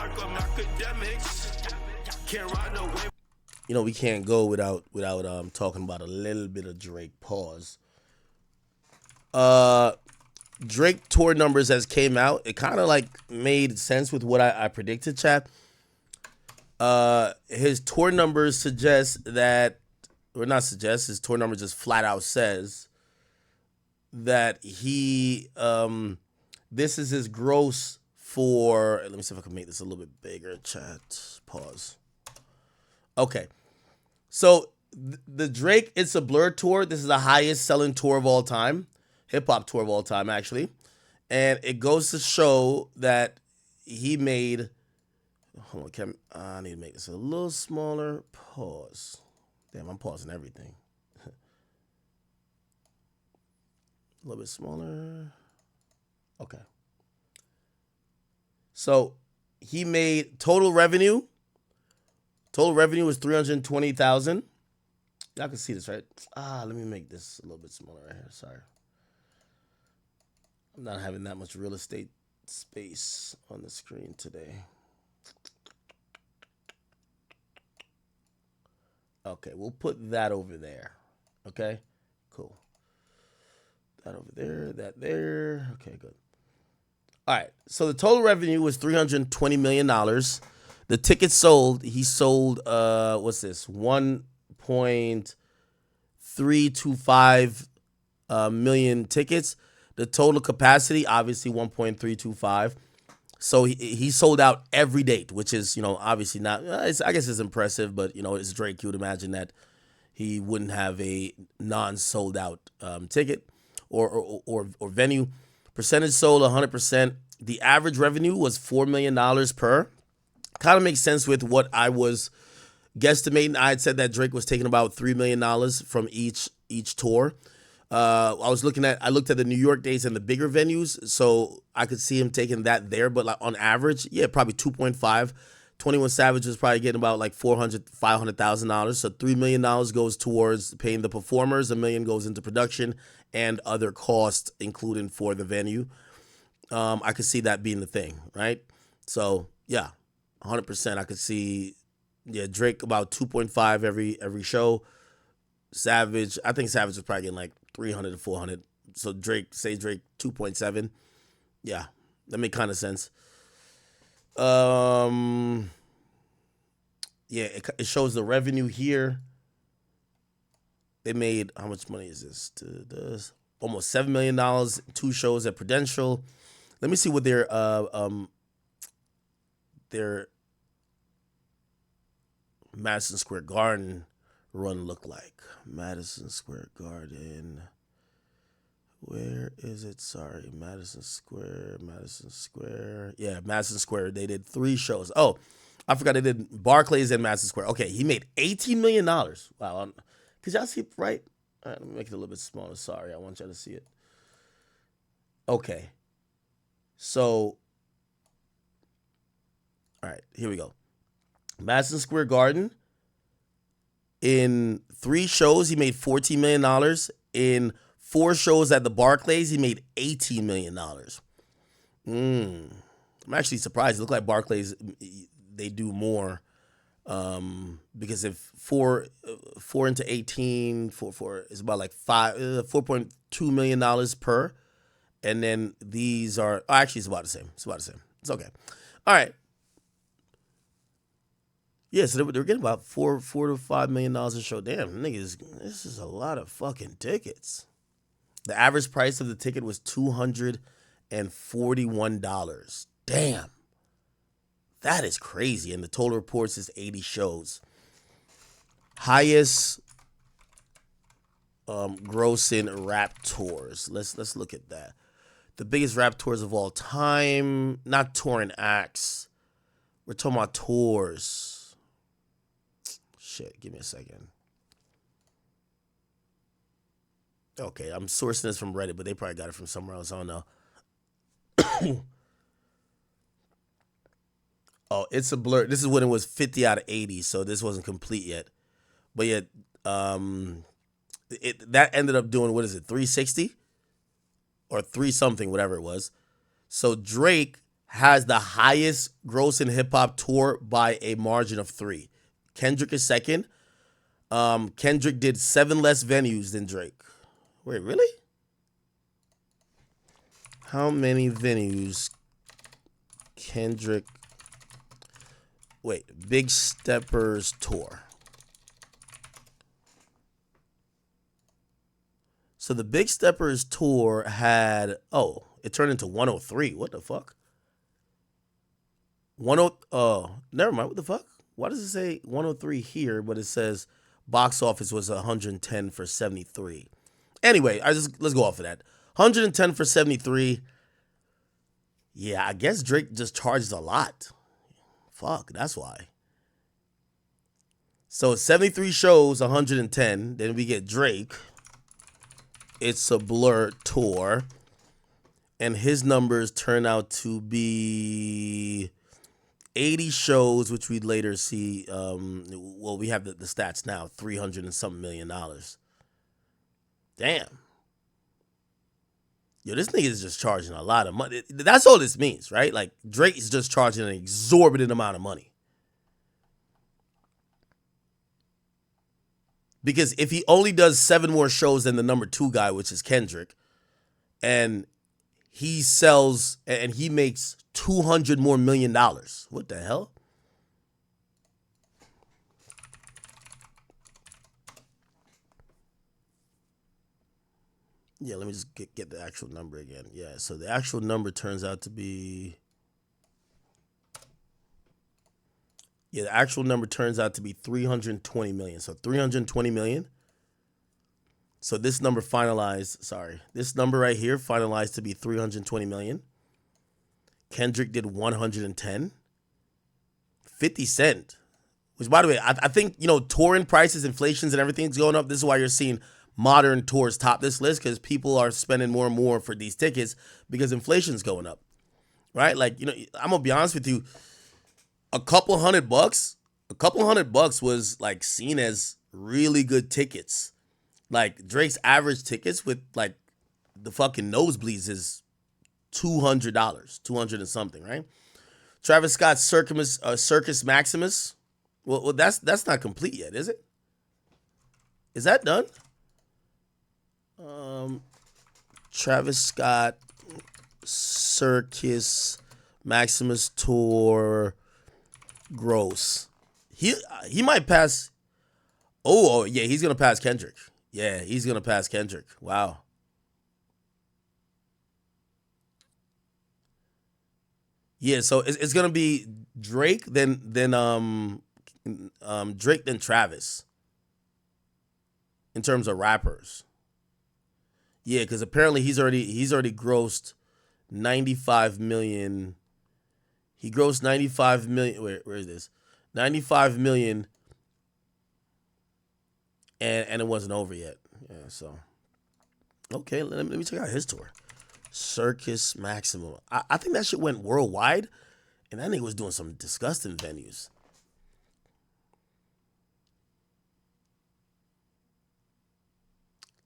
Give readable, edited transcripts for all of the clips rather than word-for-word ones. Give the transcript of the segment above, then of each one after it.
Akademiks. Can't ride no wave. You know, we can't go without talking about a little bit of Drake. Pause. Drake tour numbers as came out. It kind of like made sense with what I predicted, chat. His tour numbers suggest that, or not suggest, his tour number just flat out says that he, this is his gross for, let me see if I can make this a little bit bigger, chat. Pause. Okay. So the Drake It's a Blur tour, this is the highest selling tour of all time. Hip hop tour of all time, actually. And it goes to show that he made, hold on, I need to make this a little smaller. Pause. Damn, I'm pausing everything. A little bit smaller. Okay. So he made total revenue. Total revenue was $320,000. Y'all can see this, right? Let me make this a little bit smaller right here. Sorry. I'm not having that much real estate space on the screen today. Okay, we'll put that over there. Okay, cool. That over there, that there. Okay, good. All right, so the total revenue was $320 million. The tickets sold, he sold, what's this? 1.325 million tickets. The total capacity, obviously 1.325. So he sold out every date, which is, you know, obviously not, I guess it's impressive, but, you know, it's Drake. You would imagine that he wouldn't have a non-sold out ticket or venue. Percentage sold 100%. The average revenue was $4 million per. Kind of makes sense with what I was guesstimating. I had said that Drake was taking about $3 million from each tour. I looked at the New York dates and the bigger venues, so I could see him taking that there. But like on average, yeah, probably 2.5. 21 Savage is probably getting about like $500,000. So $3 million goes towards paying the performers. $1 million goes into production and other costs, including for the venue. I could see that being the thing, right? So yeah, 100%. I could see, yeah, Drake about 2.5 every show. Savage, I think Savage was probably getting like 300 to 400. So Drake 2.7. Yeah, that made kind of sense. Yeah, it shows the revenue here. They made, how much money is this? Almost $7 million. 2 shows at Prudential. Let me see what their Madison Square Garden run look like. Madison Square Garden. Where is it? Sorry, Madison Square. Yeah, Madison Square. They did 3 shows. Oh, I forgot they did Barclays and Madison Square. Okay, he made $18 million. Wow. Could y'all see it right? All right, let me make it a little bit smaller. Sorry, I want y'all to see it. Okay. So, all right, here we go. Madison Square Garden. In 3 shows, he made $14 million. In 4 shows at the Barclays, he made $18 million. I'm actually surprised. It looked like Barclays, they do more. Because if 4 into 18, 4 is about like $4.2 million per. And then these are, actually it's about the same. It's It's okay. All right. Yeah, so they're getting about $4 to $5 million a show. Damn, niggas, this is a lot of fucking tickets. The average price of the ticket was $241. Damn. That is crazy. And the total reports is 80 shows. Highest grossing rap tours. Let's look at that. The biggest rap tours of all time. Not touring acts. We're talking about tours. Shit, give me a second. Okay, I'm sourcing this from Reddit, but they probably got it from somewhere else. I don't know. Oh, It's a Blur. This is when it was 50 out of 80, so this wasn't complete yet. But yet, that ended up doing, what is it, 360? Or 3 something, whatever it was. So Drake has the highest gross in hip hop tour by a margin of 3. Kendrick is second. Kendrick did 7 less venues than Drake. Wait, really? How many venues Kendrick? Wait, Big Steppers tour. So the Big Steppers tour had, it turned into 103. What the fuck? 10, never mind. What the fuck? Why does it say 103 here, but it says box office was 110 for 73? Anyway, let's go off of that. 110 for 73. Yeah, I guess Drake just charges a lot. Fuck, that's why. So 73 shows, 110. Then we get Drake. It's a Blur tour. And his numbers turn out to be 80 shows, which we'd later see. Well, we have the stats now, 300 and something $million. Damn. Yo, this nigga is just charging a lot of money. That's all this means, right? Like, Drake is just charging an exorbitant amount of money. Because if he only does 7 more shows than the number 2 guy, which is Kendrick, and he sells and he makes $200 more million. What the hell? Yeah, let me just get the actual number again. Yeah, so the actual number turns out to be... Yeah, the actual number turns out to be 320 million. So 320 million. So this number this number right here finalized to be 320 million. Kendrick did 110. 50 Cent, which, by the way, I think, touring prices, inflations, and everything's going up. This is why you're seeing modern tours top this list, because people are spending more and more for these tickets because inflation's going up, right? Like, I'm gonna be honest with you, a couple hundred bucks was like seen as really good tickets. Like, Drake's average tickets with like the fucking nosebleeds is $200, 200 and something, right? Travis Scott's Circus Maximus. Well, that's not complete yet, is it? Is that done? Travis Scott Circus Maximus tour gross. He might pass. Oh yeah, he's gonna pass Kendrick. Yeah, he's gonna pass Kendrick. Wow. Yeah, so it's gonna be Drake, then Drake, then Travis in terms of rappers. Yeah, because apparently he's already grossed 95 million. He grossed 95 million. Where is this? 95 million, and it wasn't over yet. Yeah, so okay, let me check out his tour. Circus Maximum. I think that shit went worldwide, and that nigga was doing some disgusting venues.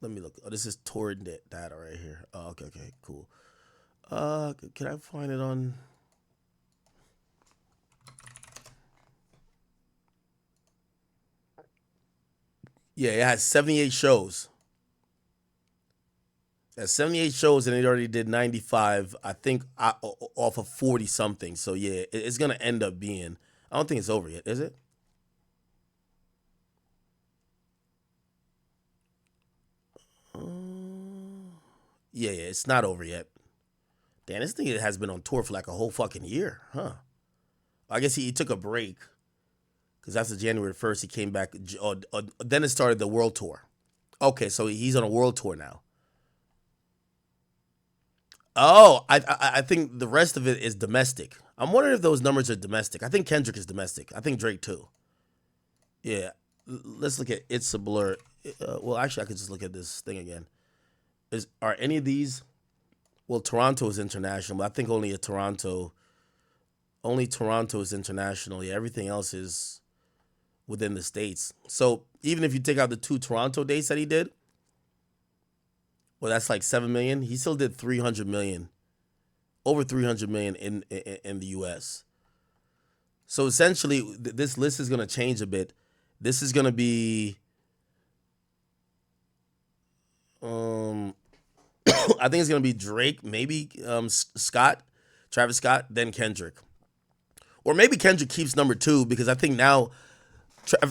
Let me look. Oh, this is tour data right here. Oh, okay, cool. Can I find it on? Yeah, it has 78 shows. At 78 shows, and it already did 95, I think, off of 40 something. So yeah, it's gonna end up being. I don't think it's over yet, is it? Yeah, it's not over yet. Damn, this thing has been on tour for like a whole fucking year, huh? I guess he took a break because after January 1st, he came back. Then it started the world tour. Okay, so he's on a world tour now. Oh, I think the rest of it is domestic. I'm wondering if those numbers are domestic. I think Kendrick is domestic. I think Drake too. Yeah. Let's look at It's a Blur. Well, actually, I could just look at this thing again. Are any of these? Well, Toronto is international, but I think only Toronto is international. Yeah, everything else is within the states. So even if you take out the 2 Toronto dates that he did, well, that's like 7 million. He still did 300 million over 300 million in the U.S. So essentially, this list is going to change a bit. This is going to be, I think it's going to be Drake, maybe Travis Scott, then Kendrick. Or maybe Kendrick keeps number 2 because I think now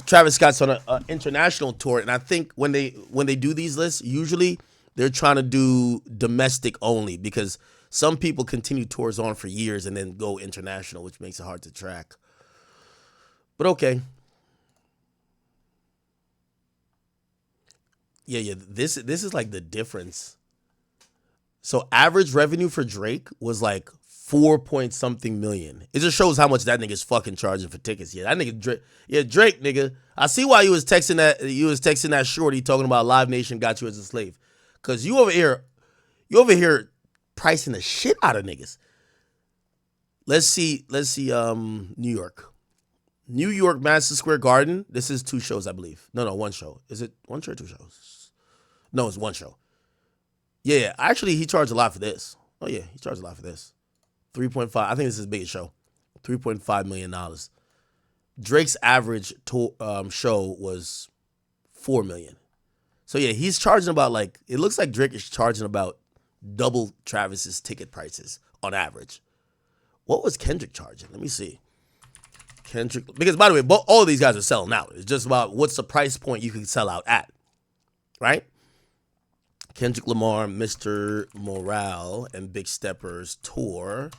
Travis Scott's on an international tour, and I think when they do these lists, usually they're trying to do domestic only because some people continue tours on for years and then go international, which makes it hard to track. But okay. Yeah. This is like the difference. So average revenue for Drake was like 4 point something million. It just shows how much that nigga's fucking charging for tickets. Yeah, that nigga Drake. Yeah, Drake, nigga. I see why you was texting that shorty talking about Live Nation got you as a slave. Cause you over here pricing the shit out of niggas. Let's see, New York. New York, Madison Square Garden. This is 2 shows, I believe. No, 1 show. Is it 1 show or 2 shows? No, it's 1 show. Yeah, actually, he charged a lot for this. Oh, yeah, he charged a lot for this. 3.5. I think this is his biggest show. $3.5 million. Drake's average show was $4 million. So, yeah, he's charging about it looks like Drake is charging about double Travis's ticket prices on average. What was Kendrick charging? Let me see. Kendrick, because by the way, all of these guys are selling out. It's just about what's the price point you can sell out at, right? Kendrick Lamar, Mr. Morale, and Big Steppers tour.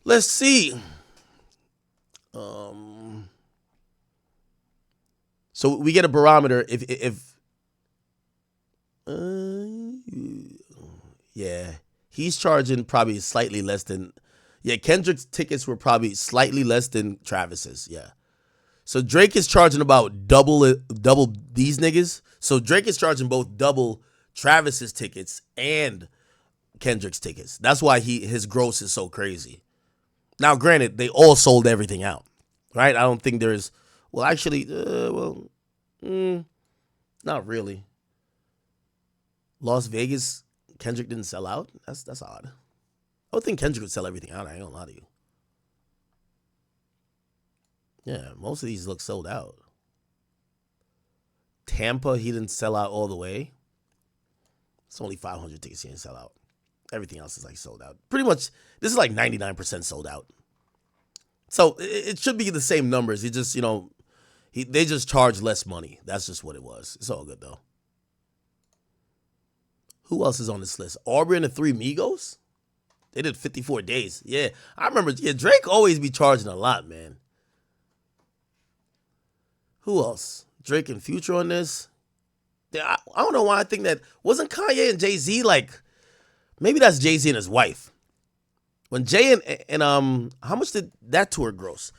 Let's see. So we get a barometer yeah, he's charging probably slightly less than. Yeah, Kendrick's tickets were probably slightly less than Travis's. Yeah. So Drake is charging about double these niggas. So Drake is charging both double Travis's tickets and Kendrick's tickets. That's why his gross is so crazy. Now, granted, they all sold everything out, right? I don't think there's, well, actually, not really. Las Vegas, Kendrick didn't sell out. That's odd. I would think Kendrick would sell everything out. I ain't gonna lie to you. Yeah, most of these look sold out. Tampa, he didn't sell out all the way. It's only 500 tickets he didn't sell out. Everything else is sold out. Pretty much, this is 99% sold out. So it should be the same numbers. He just, they just charge less money. That's just what it was. It's all good though. Who else is on this list? Aubrey and the Three Migos? They did 54 days. Yeah, I remember. Yeah, Drake always be charging a lot, man. Who else? Drake and Future on this? I don't know why I think that. Wasn't Kanye and Jay-Z maybe that's Jay-Z and his wife. When Jay and how much did that tour gross?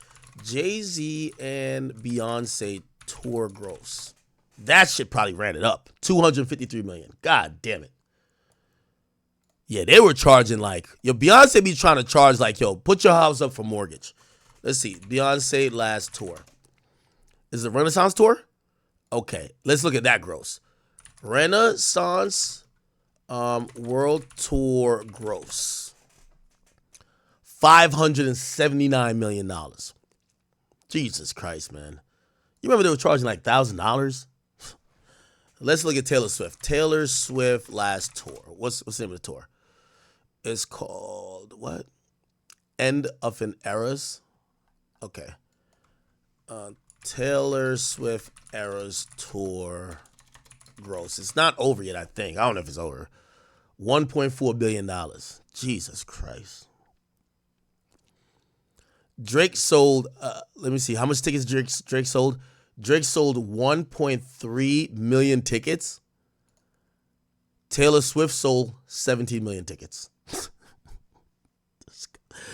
Jay-Z and Beyonce tour gross. That shit probably ran it up. 253 million. God damn it. Yeah, they were charging Beyonce be trying to charge put your house up for mortgage. Let's see. Beyonce last tour. Is it Renaissance tour? Okay, let's look at that gross. Renaissance world tour gross. $579 million. Jesus Christ, man. You remember they were charging $1,000? Let's look at Taylor Swift. Taylor Swift last tour. What's the name of the tour? It's called what? End of an Eras. Okay. Taylor Swift Eras tour gross. It's not over yet, I think. I don't know if it's over. $1.4 billion. Jesus Christ. Drake sold, let me see, how much tickets Drake sold? Drake sold 1.3 million tickets. Taylor Swift sold 17 million tickets.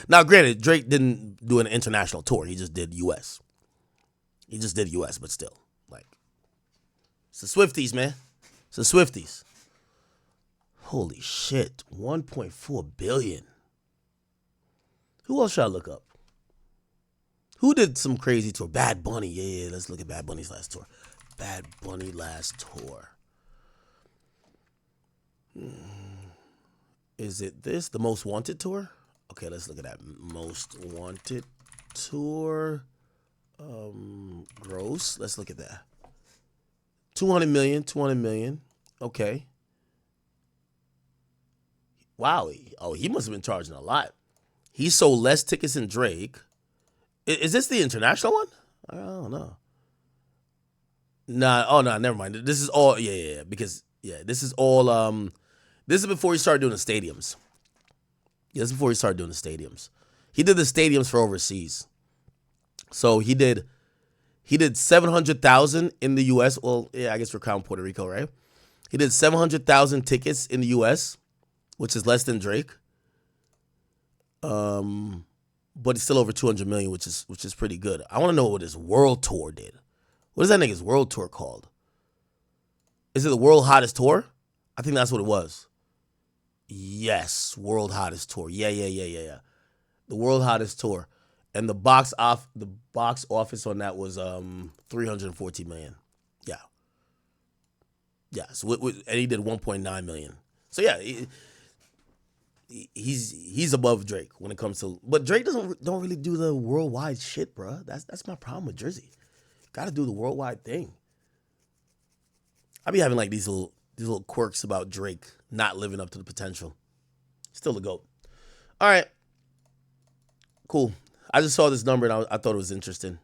Now, granted, Drake didn't do an international tour. He just did U.S. But still, it's the Swifties, man. It's the Swifties. Holy shit, 1.4 billion. Who else should I look up? Who did some crazy tour? Bad Bunny. Yeah, let's look at Bad Bunny's last tour. Bad Bunny last tour. Is it this? The Most Wanted tour? Okay, let's look at that. Most Wanted tour. Gross. Let's look at that. 200 million. 200 million. Okay. Wow. He must have been charging a lot. He sold less tickets than Drake. Is this the international one? I don't know. Nah. Oh no. Never mind. This is all. Yeah. Because this is all. This is before he started doing the stadiums. Yeah, this is before he started doing the stadiums. He did the stadiums for overseas. So he did 700,000 in the U.S. Well, yeah, I guess we're counting Puerto Rico, right? He did 700,000 tickets in the U.S., which is less than Drake. But it's still over 200 million, which is pretty good. I want to know what his world tour did. What is that nigga's world tour called? Is it the World Hottest Tour? I think that's what it was. Yes, World Hottest Tour. Yeah. The World Hottest Tour. And the box office on that was 314 million. Yeah. Yeah. So and he did 1.9 million. So yeah, he's above Drake when it comes to. But Drake don't really do the worldwide shit, bro. That's my problem with Drizzy. Got to do the worldwide thing. I be having like these little quirks about Drake not living up to the potential. Still the GOAT. All right. Cool. I just saw this number and I thought it was interesting.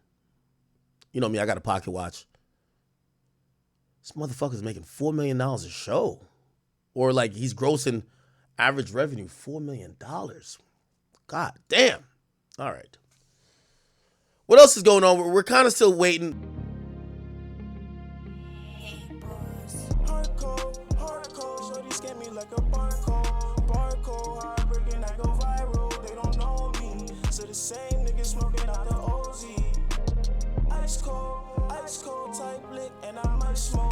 You know me, I got a pocket watch. This motherfucker's making $4 million a show. Or like he's grossing average revenue $4 million. God damn. All right. What else is going on? We're kind of still waiting. Same niggas smoking out the OZ. Ice cold type lick, and I might smoke.